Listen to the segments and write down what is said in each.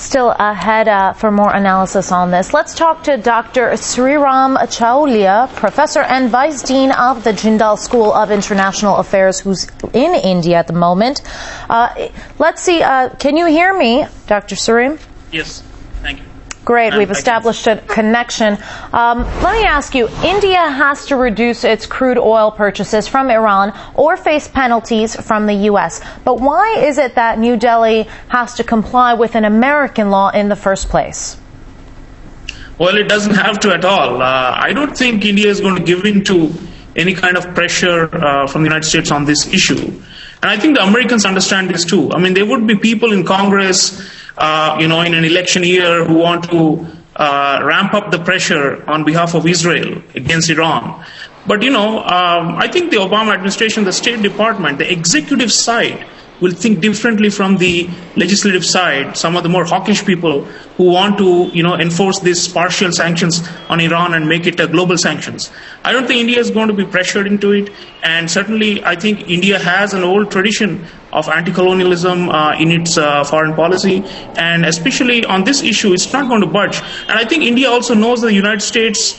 Still ahead for more analysis on this. Let's talk to Dr. Sreeram Chaulia, Professor and Vice Dean of the Jindal School of International Affairs, who's in India at the moment. Let's see, can you hear me, Dr. Sreeram? Yes, thank you. Great, we've established a connection. Let me ask you, India has to reduce its crude oil purchases from Iran or face penalties from the U.S. But why is it that New Delhi has to comply with an American law in the first place? Well, it doesn't have to at all. I don't think India is going to give in to any kind of pressure from the United States on this issue. And I think the Americans understand this too. I mean, there would be people in Congress, in an election year who want to ramp up the pressure on behalf of Israel against Iran. But, I think the Obama administration, the State Department, the executive side will think differently from the legislative side, some of the more hawkish people who want to, enforce these partial sanctions on Iran and make it a global sanctions. I don't think India is going to be pressured into it. And certainly, I think India has an old tradition of anti-colonialism in its foreign policy. And especially on this issue, it's not going to budge. And I think India also knows that the United States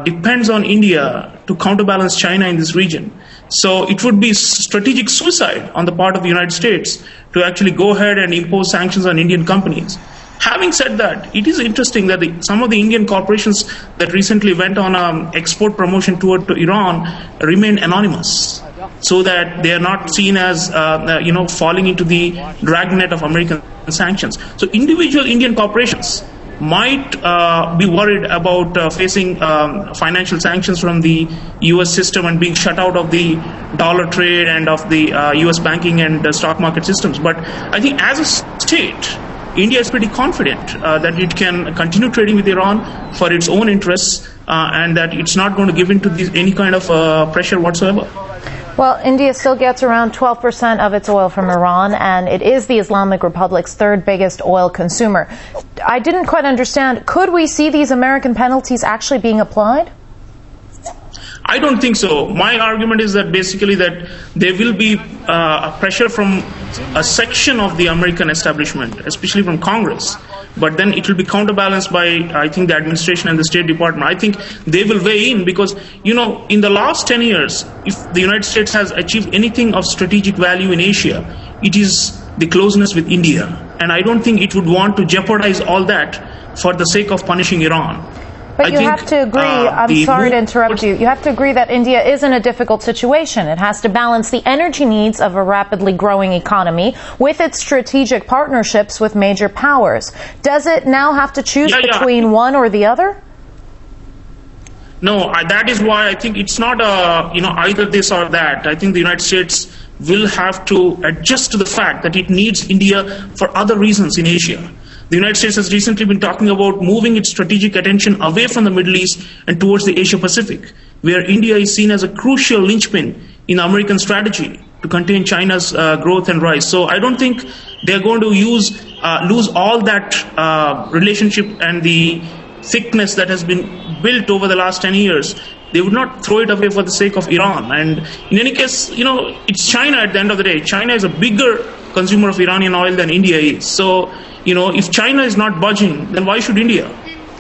depends on India to counterbalance China in this region. So it would be strategic suicide on the part of the United States to actually go ahead and impose sanctions on Indian companies. Having said that, it is interesting that some of the Indian corporations that recently went on an export promotion tour to Iran remain anonymous, so that they are not seen as, falling into the dragnet of American sanctions. So individual Indian corporations might be worried about facing financial sanctions from the U.S. system and being shut out of the dollar trade and of the U.S. banking and stock market systems. But I think as a state, India is pretty confident that it can continue trading with Iran for its own interests and that it's not going to give in to any kind of pressure whatsoever. Well, India still gets around 12% of its oil from Iran, and it is the Islamic Republic's third biggest oil consumer. I didn't quite understand, could we see these American penalties actually being applied? I don't think so. My argument is that basically that there will be a pressure from a section of the American establishment, especially from Congress. But then it will be counterbalanced by, I think, the administration and the State Department. I think they will weigh in because, in the last 10 years, if the United States has achieved anything of strategic value in Asia, it is the closeness with India. And I don't think it would want to jeopardize all that for the sake of punishing Iran. But you have to agree, I'm sorry to interrupt you, you have to agree that India is in a difficult situation. It has to balance the energy needs of a rapidly growing economy with its strategic partnerships with major powers. Does it now have to choose between one or the other? No, that is why I think it's not either this or that. I think the United States will have to adjust to the fact that it needs India for other reasons in Asia. The United States has recently been talking about moving its strategic attention away from the Middle East and towards the Asia Pacific, where India is seen as a crucial linchpin in American strategy to contain China's growth and rise. So I don't think they're going to lose all that relationship and the thickness that has been built over the last 10 years. They would not throw it away for the sake of Iran. And in any case, it's China at the end of the day. China is a bigger consumer of Iranian oil than India is. So, if China is not budging, then why should India?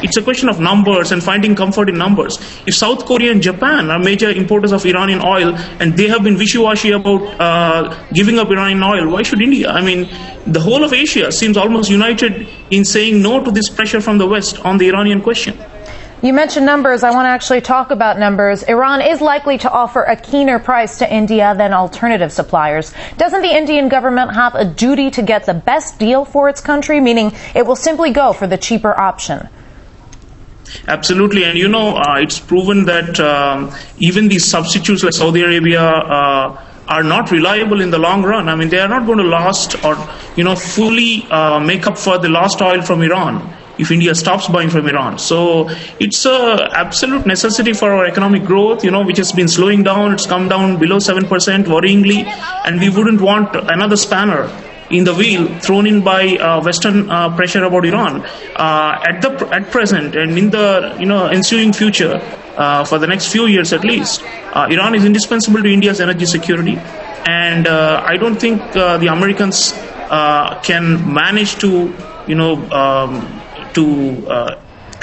It's a question of numbers and finding comfort in numbers. If South Korea and Japan are major importers of Iranian oil and they have been wishy-washy about giving up Iranian oil, why should India? I mean, the whole of Asia seems almost united in saying no to this pressure from the West on the Iranian question. You mentioned numbers. I want to actually talk about numbers. Iran is likely to offer a keener price to India than alternative suppliers. Doesn't the Indian government have a duty to get the best deal for its country, meaning it will simply go for the cheaper option? Absolutely. And, it's proven that even these substitutes like Saudi Arabia are not reliable in the long run. I mean, they are not going to last or, fully make up for the lost oil from Iran if India stops buying from Iran. So it's an absolute necessity for our economic growth, which has been slowing down. It's come down below 7% worryingly, and we wouldn't want another spanner in the wheel thrown in by Western pressure about Iran. At present and in the ensuing future, for the next few years at least, Iran is indispensable to India's energy security. And I don't think the Americans can manage to to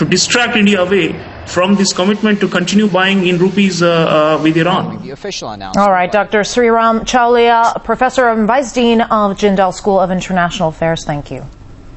distract India away from this commitment to continue buying in rupees with Iran. The official announcement. All right, Dr. Sreeram Chaulia, Professor and Vice Dean of Jindal School of International Affairs, thank you.